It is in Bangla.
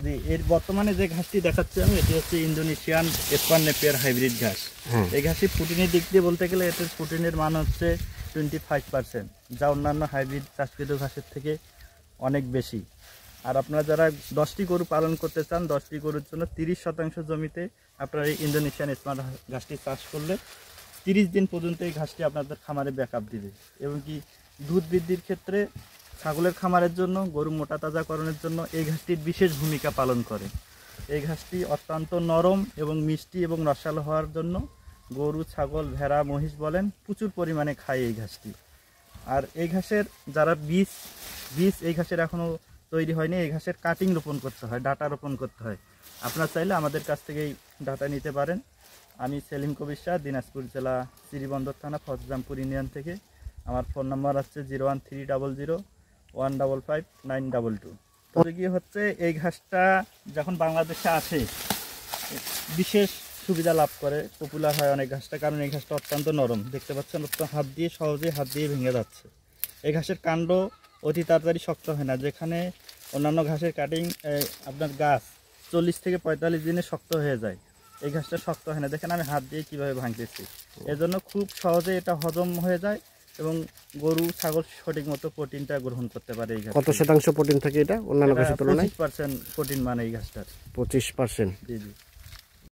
জি, এর বর্তমানে যে ঘাসটি দেখাচ্ছি আমি, এটি হচ্ছে ইন্দোনেশিয়ান এসপার নেপিয়ার হাইব্রিড ঘাস। এই ঘাসটি প্রোটিনের দিক দিয়ে বলতে গেলে এটার প্রোটিনের মান হচ্ছে 25%, যা অন্যান্য হাইব্রিড চাষকৃত ঘাসের থেকে অনেক বেশি। আর আপনারা যারা 10টি গরু পালন করতে চান, 10টি গরুর জন্য 30% জমিতে আপনারা এই ইন্দোনেশিয়ান এসপার ঘাসটি চাষ করলে 30 দিন পর্যন্ত এই ঘাসটি আপনাদের খামারে ব্যাকআপ দিবে। এবং কি দুধ বৃদ্ধির ক্ষেত্রে, ছাগলের খামারের জন্য, গরু মোটা তাজাকরণের জন্য এই ঘাসটির বিশেষ ভূমিকা পালন করে। এই ঘাসটি অত্যন্ত নরম এবং মিষ্টি এবং রসালো হওয়ার জন্য গরু, ছাগল, ভেড়া, মহিষ বলেন প্রচুর পরিমাণে খায় এই ঘাসটি। আর এই ঘাসের যারা বীজ এই ঘাসের এখনও তৈরি হয়নি, এই ঘাসের কাটিং রোপণ করতে হয়, ডাটা রোপণ করতে হয়। আপনারা চাইলে আমাদের কাছ থেকে এই ডাটা নিতে পারেন। আমি সেলিম কবির শাহ, দিনাজপুর জেলা শ্রীবন্দর থানা ফজজামপুর ইউনিয়ন থেকে। আমার ফোন নাম্বার হচ্ছে 01300155922। তো কি হচ্ছে, এই ঘাসটা যখন বাংলাদেশে আসে বিশেষ সুবিধা লাভ করে, পপুলার হয় অনেক ঘাসটা, কারণ এই ঘাসটা অত্যন্ত নরম। দেখতে পাচ্ছেন সহজেই হাত দিয়ে ভেঙে যাচ্ছে। এই ঘাসের কাণ্ড অতি তাড়াতাড়ি শক্ত হয় না, যেখানে অন্যান্য ঘাসের কাটিং আপনার গাছ 40 থেকে 45 দিনে শক্ত হয়ে যায়। এই ঘাসটা শক্ত হয় না, দেখেন আমি হাত দিয়ে কীভাবে ভাঙতেছি। এজন্য খুব সহজে এটা হজম হয়ে যায় এবং গরু, ছাগল সঠিক মতো প্রোটিনটা গ্রহণ করতে পারে। এই ঘাস কত শতাংশ প্রোটিন থাকে এটা অন্যান্য ঘাসের তুলনায়? 25% প্রোটিন মানে এই ঘাসটার। 25%? জি জি।